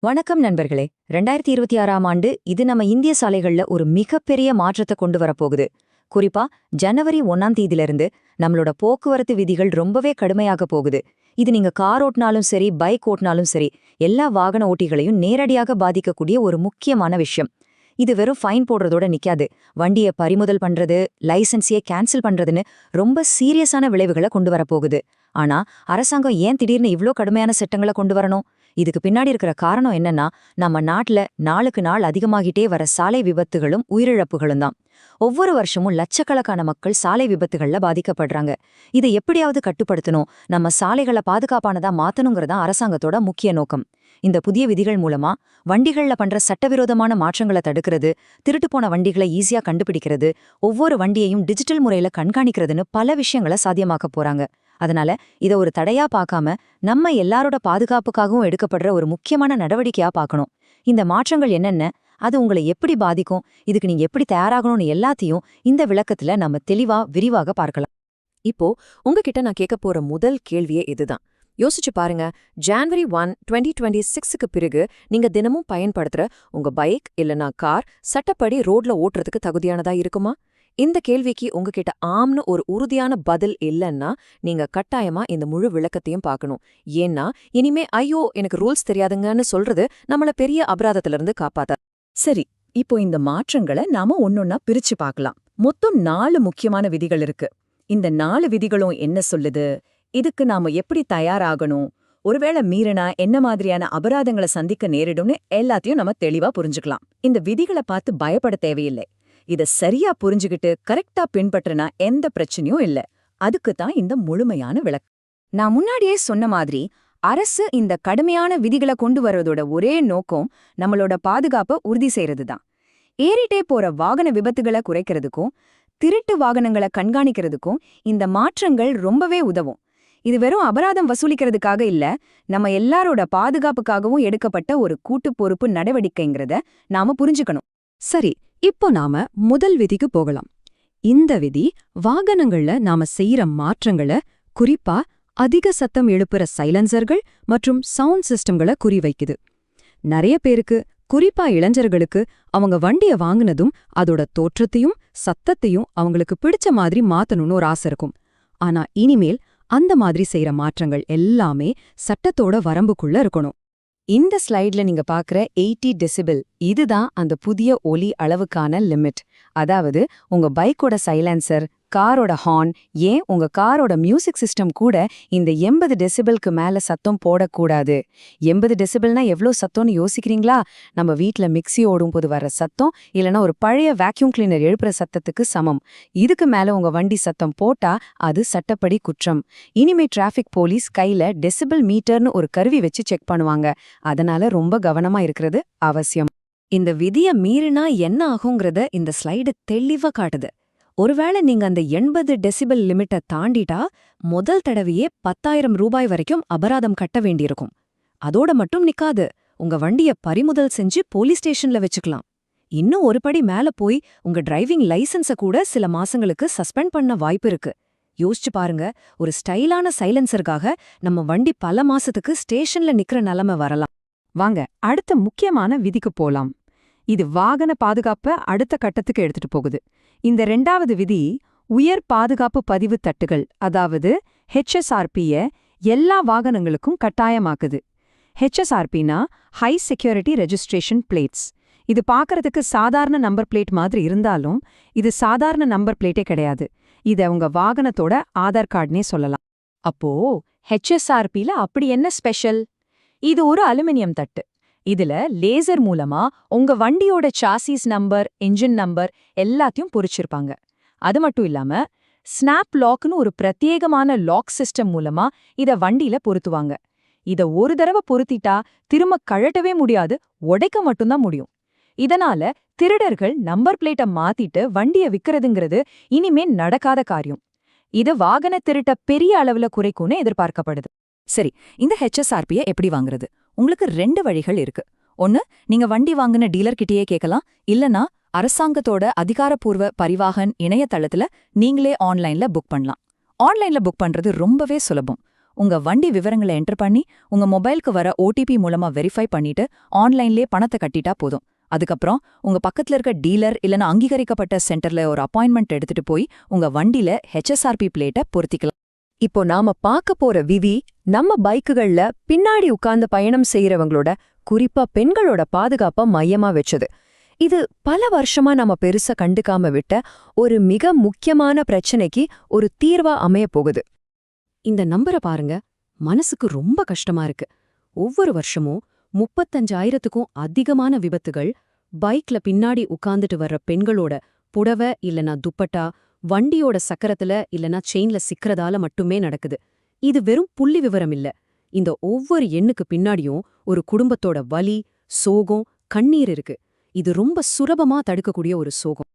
வணக்கம் நண்பர்களே. 2026ஆம் ஆண்டு இது நம்ம இந்திய சாலைகள்ல ஒரு மிகப்பெரிய மாற்றத்தை கொண்டு வரப்போகுது. குறிப்பா ஜனவரி 1ஆம் தேதியிலிருந்து நம்மளோட போக்குவரத்து விதிகள் ரொம்பவே கடுமையாக போகுது. இது நீங்க கார் ஓட்டினாலும் சரி, பைக் ஓட்டினாலும் சரி, எல்லா வாகன ஓட்டிகளையும் நேரடியாக பாதிக்கக்கூடிய ஒரு முக்கியமான விஷயம். இது வெறும் ஃபைன் போடுறதோட நிக்காது. வண்டியை பறிமுதல் பண்றது, லைசன்ஸையே கேன்சல் பண்றதுன்னு ரொம்ப சீரியஸான விளைவுகளை கொண்டு வரப்போகுது. ஆனா அரசாங்கம் ஏன் திடீர்னு இவ்ளோ கடுமையான சட்டங்களை கொண்டு வரணும்? இதுக்கு பின்னாடி இருக்கிற காரணம் என்னன்னா, நம்ம நாட்டுல நாளுக்கு நாள் அதிகமாகிட்டே வர சாலை விபத்துகளும் உயிரிழப்புகளும் தான். ஒவ்வொரு வருஷமும் லட்சக்கணக்கான மக்கள் சாலை விபத்துகள்ல பாதிக்கப்படுறாங்க. இதை எப்படியாவது கட்டுப்படுத்தணும், நம்ம சாலைகளை பாதுகாப்பானதா மாத்தணுங்கிறதா அரசாங்கத்தோட முக்கிய நோக்கம். இந்த புதிய விதிகள் மூலமா வண்டிகள்ல பண்ற சட்டவிரோதமான மாற்றங்களை தடுக்கிறது, திருட்டுப்போன வண்டிகளை ஈஸியா கண்டுபிடிக்கிறது, ஒவ்வொரு வண்டியையும் டிஜிட்டல் முறையில கண்காணிக்கிறதுன்னு பல விஷயங்களை சாத்தியமாக்க போறாங்க. அதனால இத ஒரு தடையா பார்க்காம நம்ம எல்லாரோட பாதுகாப்புக்காகவும் எடுக்கப்படுற ஒரு முக்கியமான நடவடிக்கையா பார்க்கணும். இந்த மாற்றங்கள் என்னென்ன, அது உங்களை எப்படி பாதிக்கும், இதுக்கு நீங்க எப்படி தயாராகணும்னு எல்லாத்தையும் இந்த விளக்கத்துல நம்ம தெளிவா விரிவாக பார்க்கலாம். இப்போ உங்ககிட்ட நான் கேட்க போற முதல் கேள்வியே இதுதான். யோசிச்சு பாருங்க. ஜான்வரி 1, 2026க்கு பிறகு நீங்க தினமும் பயன்படுத்துற உங்க பைக் இல்லனா கார் சட்டப்படி ரோட்ல ஓட்டுறதுக்கு தகுதியானதா இருக்குமா? இந்த கேள்விக்கு உங்ககிட்ட ஆம்னு ஒரு உறுதியான பதில் இல்லைன்னா நீங்க கட்டாயமா இந்த முழு விளக்கத்தையும் பார்க்கணும். ஏன்னா இனிமே ஐயோ எனக்கு ரூல்ஸ் தெரியாதுங்கன்னு சொல்றது நம்மள பெரிய அபராதத்திலிருந்து காப்பாத்த. சரி, இப்போ இந்த மாற்றங்களை நாம ஒன்னொன்னா பிரிச்சு பார்க்கலாம். மொத்தம் 4 முக்கியமான விதிகள் இருக்கு. இந்த 4 விதிகளும் என்ன சொல்லுது, இதுக்கு நாம எப்படி தயாராகணும், ஒருவேளை மீறினா என்ன மாதிரியான அபராதங்களை சந்திக்க நேரிடும்னு எல்லாத்தையும் நம்ம தெளிவா புரிஞ்சுக்கலாம். இந்த விதிகளை பார்த்து பயப்பட தேவையில்லை. இத சரியா புரிஞ்சுகிட்டு கரெக்டா பின்பற்றினா எந்த பிரச்சனையும் இல்ல. அதுக்கு தான் இந்த முழுமையான விளக்கம். நான் முன்னாடியே சொன்ன மாதிரி அரசு இந்த கடுமையான விதிகளை கொண்டு வரதோட ஒரே நோக்கம் நம்மளோட பாதுகாப்பை உறுதி செய்யறது தான். ஏறிட்டே போற வாகன விபத்துகளை குறைக்கிறதுக்கும் திருட்டு வாகனங்களை கண்காணிக்கிறதுக்கும் இந்த மாற்றங்கள் ரொம்பவே உதவும். இது வெறும் அபராதம் வசூலிக்கிறதுக்காக இல்ல, நம்ம எல்லாரோட பாதுகாப்புக்காகவும் எடுக்கப்பட்ட ஒரு கூட்டு பொறுப்பு நடவடிக்கைங்கிறத நாம புரிஞ்சுக்கணும். சரி, இப்போ நாம முதல் விதிக்கு போகலாம். இந்த விதி வாகனங்கள்ல நாம செய்யற மாற்றங்களை, குறிப்பா அதிக சத்தம் எழுப்புற சைலன்சர்கள் மற்றும் சவுண்ட் சிஸ்டம்களை குறிவைக்குது. நிறைய பேருக்கு, குறிப்பா இளைஞர்களுக்கு, அவங்க வண்டிய வாங்குனதும் அதோட தோற்றத்தையும் சத்தத்தையும் அவங்களுக்கு பிடிச்ச மாதிரி மாத்தணும்னு ஒரு ஆசை இருக்கும். ஆனா இனிமேல் அந்த மாதிரி செய்யற மாற்றங்கள் எல்லாமே சட்டத்தோட வரம்புக்குள்ள இருக்கணும். இந்த ஸ்லைட்ல நீங்க பாக்குற 80 டெசிபிள் இதுதான் அந்த புதிய ஒலி அளவுக்கான லிமிட். அதாவது உங்க பைக்கோட சைலன்சர், காரோட ஹார்ன், ஏன் உங்க காரோட மியூசிக் சிஸ்டம் கூட இந்த 80 டெசிபிளுக்கு மேல சத்தம் போடக்கூடாது. 80 டெசிபிள்னா எவ்வளோ சத்தம்னு யோசிக்கிறீங்களா? நம்ம வீட்ல மிக்ஸி ஓடும் போது வர சத்தம் இல்லனா ஒரு பழைய வேக்யூம் கிளீனர் எழுப்புற சத்தத்துக்கு சமம். இதுக்கு மேல உங்க வண்டி சத்தம் போட்டா அது சட்டப்படி குற்றம். இனிமே டிராஃபிக் போலீஸ் கையில டெசிபிள் மீட்டர்னு ஒரு கருவி வச்சு செக் பண்ணுவாங்க. அதனால ரொம்ப கவனமா இருக்கிறது அவசியம். இந்த விதிய மீறினா என்ன ஆகுங்கிறத இந்த ஸ்லைடு தெளிவா காட்டுது. ஒருவேளை நீங்க அந்த 80 டெசிபிள் லிமிட்டை தாண்டிட்டா முதல் தடவையே 10,000 ரூபாய் வரைக்கும் அபராதம் கட்ட வேண்டியிருக்கும். அதோட மட்டும் நிக்காது, உங்க வண்டிய பறிமுதல் செஞ்சு போலீஸ் ஸ்டேஷன்ல வச்சுக்கலாம். இன்னும் ஒரு படி மேல போய் உங்க டிரைவிங் லைசன்ஸ கூட சில மாசங்களுக்கு சஸ்பெண்ட் பண்ண வாய்ப்பு இருக்கு. யோசிச்சு பாருங்க, ஒரு ஸ்டைலான சைலன்சருக்காக நம்ம வண்டி பல மாசத்துக்கு ஸ்டேஷன்ல நிக்கிற நிலைமை வரலாம். வாங்க அடுத்த முக்கியமான விதிக்கு போலாம். இது வாகன பாதுகாப்ப அடுத்த கட்டத்துக்கு எடுத்துட்டு போகுது. இந்த 2வது விதி உயர் பாதுகாப்பு பதிவு தட்டுகள், அதாவது HSRPய எல்லா வாகனங்களுக்கும் கட்டாயமாக்குது. HSRPனா ஹை செக்யூரிட்டி ரெஜிஸ்ட்ரேஷன் பிளேட்ஸ். இது பார்க்கறதுக்கு சாதாரண நம்பர் பிளேட் மாதிரி இருந்தாலும் இது சாதாரண நம்பர் பிளேட்டே கிடையாது. இத உங்க வாகனத்தோட ஆதார் கார்டுனே சொல்லலாம். அப்போ HSRPல அப்படி என்ன ஸ்பெஷல்? இது ஒரு அலுமினியம் தட்டு. இதுல லேசர் மூலமா உங்க வண்டியோட சாசிஸ் நம்பர், இன்ஜின் நம்பர் எல்லாத்தையும் பொறிச்சிருப்பாங்க. அது மட்டும் இல்லாம ஸ்னாப் லாக்னு ஒரு பிரத்யேகமான லாக் சிஸ்டம் மூலமா இத வண்டியில பொருத்துவாங்க. இத ஒரு தடவை பொருத்திட்டா திரும்ப கழட்டவே முடியாது, உடைக்க மட்டும்தான் முடியும். இதனால திருடர்கள் நம்பர் பிளேட்டை மாத்திட்டு வண்டிய விக்கிறதுங்கிறது இனிமே நடக்காத காரியம். இது வாகன திருட்ட பெரிய அளவுல குறைக்கும்னு எதிர்பார்க்கப்படுது. சரி, இந்த HSRPய எப்படி வாங்குறது? உங்களுக்கு 2 வழிகள் இருக்கு. ஒன்னு, நீங்க வண்டி வாங்குன டீலர்கிட்டயே கேட்கலாம். இல்லனா அரசாங்கத்தோட அதிகாரப்பூர்வ பரிவாகன் இணையதளத்துல நீங்களே ஆன்லைன்ல புக் பண்ணலாம். ஆன்லைன்ல புக் பண்றது ரொம்பவே சுலபம். உங்க வண்டி விவரங்களை என்டர் பண்ணி உங்க மொபைலுக்கு வர ஓடிபி மூலமா வெரிஃபை பண்ணிட்டு ஆன்லைன்லயே பணத்தை கட்டிட்டா போதும். அதுக்கப்புறம் உங்க பக்கத்துல இருக்க டீலர் இல்லனா அங்கீகரிக்கப்பட்ட சென்டர்ல ஒரு அப்பாயின்மெண்ட் எடுத்துட்டு போய் உங்க வண்டியில HSRP பிளேட்டை பொருத்திக்கலாம். இப்போ நாம பார்க்க போற விதி நம்ம பைக்குகள்ல பின்னாடி உட்கார்ந்து பயணம் செய்யறவங்களோட, குறிப்பா பெண்களோட பாதுகாப்ப மையமா வச்சது. இது பல வருஷமா நாம பெருசா கண்டுக்காம விட்ட ஒரு மிக முக்கியமான பிரச்சனைக்கு ஒரு தீர்வா அமைய போகுது. இந்த நம்பரை பாருங்க, மனசுக்கு ரொம்ப கஷ்டமா இருக்கு. ஒவ்வொரு வருஷமும் 35,000க்கும் அதிகமான விபத்துகள் பைக்ல பின்னாடி உட்கார்ந்துட்டு வர்ற பெண்களோட புடவை இல்லனா துப்பட்டா, வண்டியோட சக்கரத்துல இல்லனா செயின்ல சிக்கிறதால மட்டுமே நடக்குது. இது வெறும் புள்ளி விவரம் இல்ல. இந்த ஒவ்வொரு எண்ணுக்கு பின்னாடியும் ஒரு குடும்பத்தோட வலி, சோகம், கண்ணீர் இருக்கு. இது ரொம்ப சுலபமா தடுக்கக்கூடிய ஒரு சோகம்.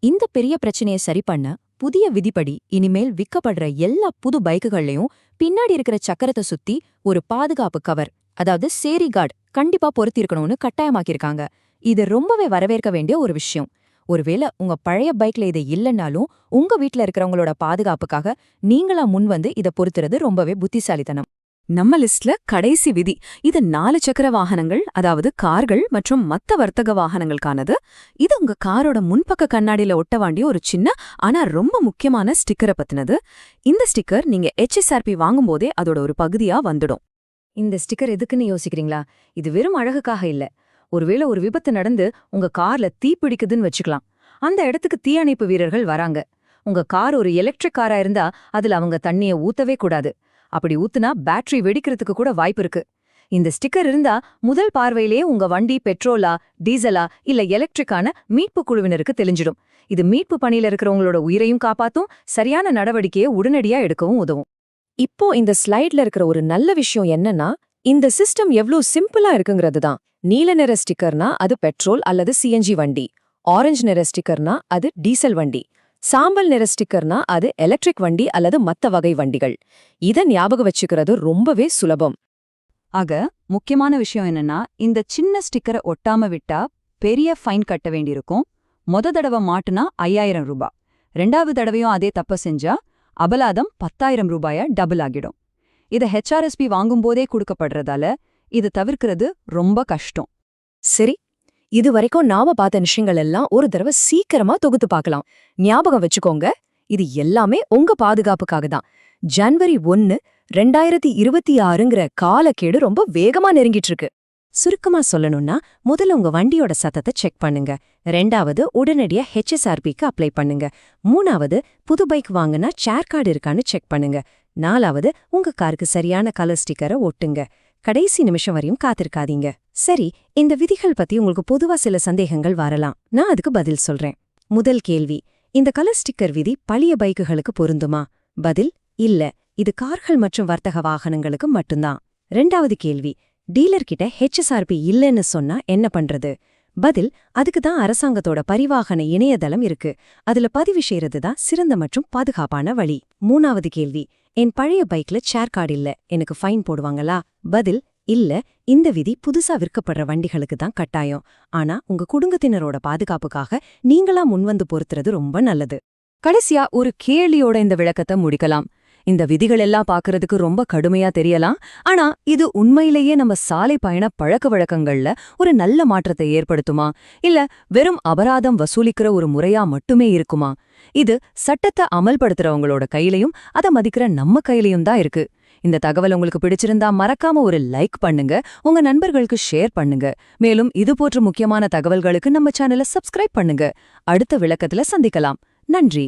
இந்த பெரிய பிரச்சனையை சரி பண்ண புதிய விதிப்படி இனிமேல் விற்கப்படுற எல்லா புது பைக்குகள்லயும் பின்னாடி இருக்கிற சக்கரத்தை சுத்தி ஒரு பாதுகாப்பு கவர், அதாவது சேரி கார்டு கண்டிப்பா பொருத்திருக்கணும்னு கட்டாயமாக்கியிருக்காங்க. இது ரொம்பவே வரவேற்க வேண்டிய ஒரு விஷயம். ஒருவேளை உங்க பழைய பைக்ல இது இல்லைன்னாலும் உங்க வீட்ல இருக்கிறவங்களோட பாதுகாப்புக்காக நீங்களா முன்வந்து இதை பொருத்துறது ரொம்பவே புத்திசாலித்தனம். நம்ம லிஸ்ட்ல கடைசி விதி இது 4 சக்கர வாகனங்கள், அதாவது கார்கள் மற்றும் மத்த வர்த்தக வாகனங்களுக்கானது. இது உங்க காரோட முன்பக்க கண்ணாடியில ஒட்ட வேண்டிய ஒரு சின்ன ஆனா ரொம்ப முக்கியமான ஸ்டிக்கரை பத்தினது. இந்த ஸ்டிக்கர் நீங்க HSRP வாங்கும்போதே அதோட ஒரு பகுதியா வந்துடும். இந்த ஸ்டிக்கர் எதுக்குன்னு யோசிக்கிறீங்களா? இது வெறும் அழகுக்காக இல்ல. ஒருவேளை ஒரு விபத்து நடந்து உங்க கார்ல தீ பிடிக்குதுன்னு வச்சுக்கலாம். அந்த இடத்துக்கு தீயணைப்பு வீரர்கள் வராங்க. உங்க கார் ஒரு எலக்ட்ரிக் காரா இருந்தா அதுல அவங்க தண்ணிய ஊத்தவே கூடாது. அப்படி ஊத்துனா பேட்டரி வெடிக்கிறதுக்கு கூட வாய்ப்பு இருக்கு. இந்த ஸ்டிக்கர் இருந்தா முதல் பார்வையிலேயே உங்க வண்டி பெட்ரோலா, டீசலா இல்ல எலக்ட்ரிக்கான மீட்பு குழுவினருக்கு தெரிஞ்சிடும். இது மீட்பு பணியில இருக்கிறவங்களோட உயிரையும் காப்பாத்தும், சரியான நடவடிக்கையை உடனடியா எடுக்கவும் உதவும். இப்போ இந்த ஸ்லைட்ல இருக்கிற ஒரு நல்ல விஷயம் என்னன்னா, இந்த சிஸ்டம் எவ்ளோ சிம்பிளா இருக்குங்கிறது தான். நீல நிற ஸ்டிக்கர்னா அது பெட்ரோல் அல்லது CNG வண்டி, ஆரஞ்சு நிற ஸ்டிக்கர்னா அது டீசல் வண்டி, சாம்பல் நிற ஸ்டிக்கர்னா அது எலக்ட்ரிக் வண்டி அல்லது மத்த வகை வண்டிகள். இத ஞாபகம் வச்சுக்கிறது ரொம்பவே சுலபம். ஆக முக்கியமான விஷயம் என்னன்னா, இந்த சின்ன ஸ்டிக்கரை ஒட்டாம விட்டா பெரிய ஃபைன் கட்ட வேண்டியிருக்கும். தடவை மாட்டுனா 5,000 ரூபாய். 2வது தடவையும் அதே தப்ப செஞ்சா அபலாதம் 10,000 ரூபாயா டபுள் ஆகிடும். இத HRSP வாங்கும்போதே கொடுக்கப்படுறதால இது தவிர்க்கிறது ரொம்ப கஷ்டம். சரி, இது வரைக்கும் நாம பார்த்த விஷயங்கள் எல்லாம் ஒரு தடவை சீக்கிரமா தொகுத்து பார்க்கலாம். ஞாபகம் வச்சுக்கோங்க, இது எல்லாமே உங்க பாதுகாப்புக்காக தான். ஜனவரி 1, 2026ங்கிற காலக்கேடு ரொம்ப வேகமா நெருங்கிட்டு இருக்கு. சுருக்கமா சொல்லணும்னா, முதல்ல உங்க வண்டியோட சத்தத்தை செக் பண்ணுங்க. 2வது உடனடியா HSRPக்கு அப்ளை பண்ணுங்க. 3வது புது பைக் வாங்கினா சேர் கார்டு இருக்கான்னு செக் பண்ணுங்க. 4வது உங்க காருக்கு சரியான கலர் ஸ்டிக்கரை ஒட்டுங்க. கடைசி நிமிஷம் வரையும் காத்திருக்காதீங்க. சரி, இந்த விதிகள் பத்தி உங்களுக்கு பொதுவா சில சந்தேகங்கள் வரலாம். நான் அதுக்கு பதில் சொல்றேன். முதல் கேள்வி, இந்த கலர் ஸ்டிக்கர் விதி பழைய பைக்குகளுக்கு பொருந்துமா? பதில் இல்ல, இது கார்கள் மற்றும் வர்த்தக வாகனங்களுக்கு மட்டும்தான். 2வது கேள்வி, டீலர் கிட்ட HSRP இல்லைன்னு சொன்னா என்ன பண்றது? பதில், அதுக்கு தான் அரசாங்கத்தோட பரிவாகன இணையதளம் இருக்கு. அதுல பதிவு செய்யறது தான் சிறந்த மற்றும் பாதுகாப்பான வழி. 3வது கேள்வி, என் பழைய பைக்ல சேர் கார்டு இல்ல, எனக்கு ஃபைன் போடுவாங்களா? பதில் இல்ல, இந்த விதி புதுசா விற்கப்படுற வண்டிகளுக்கு தான் கட்டாயம். ஆனா உங்க குடும்பத்தினரோட பாதுகாப்புக்காக நீங்களா முன்வந்து பொறுத்துறது ரொம்ப நல்லது. கடைசியா ஒரு கேள்வியோட இந்த விளக்கத்தை முடிக்கலாம். இந்த விதிகள் எல்லாம் பார்க்கறதுக்கு ரொம்ப கடுமையா தெரியலாம். ஆனா இது உண்மையிலேயே நம்ம சாலை பயண பழக்க வழக்கங்கள்ல ஒரு நல்ல மாற்றத்தை ஏற்படுத்துமா? இல்ல வெறும் அபராதம் வசூலிக்கிற ஒரு முறையா மட்டுமே இருக்குமா? இது சட்டத்தை அமல்படுத்துறவங்களோட கையிலையும் அதை மதிக்கிற நம்ம கையிலையும் தான் இருக்கு. இந்த தகவல் உங்களுக்கு பிடிச்சிருந்தா மறக்காம ஒரு லைக் பண்ணுங்க, உங்க நண்பர்களுக்கு ஷேர் பண்ணுங்க. மேலும் இது போன்ற முக்கியமான தகவல்களுக்கு நம்ம சேனலை சப்ஸ்கிரைப் பண்ணுங்க. அடுத்த விளக்கத்துல சந்திக்கலாம். நன்றி.